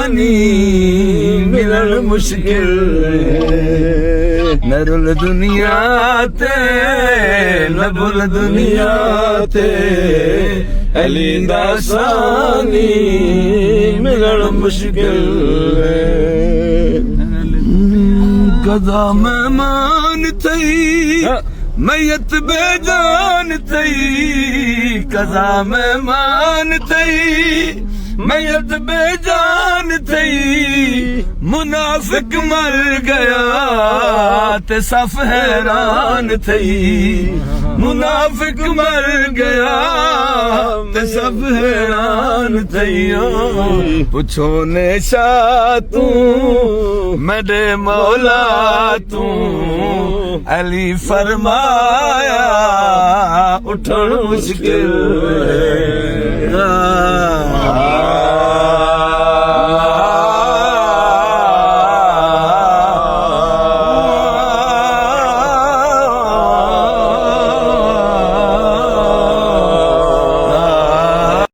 सानी मिलन मुश्किल न रुल दुनिया ते न भुल दुनिया ते अली दा सानी मिलन मुश्किल कदा मेहमान थई मैयत बेजान थई कदा मेहमान थई मैयत बेजान थई मुनाफिक मर गया ते सफ हैरान थई मुनाफिक मर गया ते सब हैरान थई पुछो ने शा तू मेरे मौला तू अली फरमाया उठण मुश्किल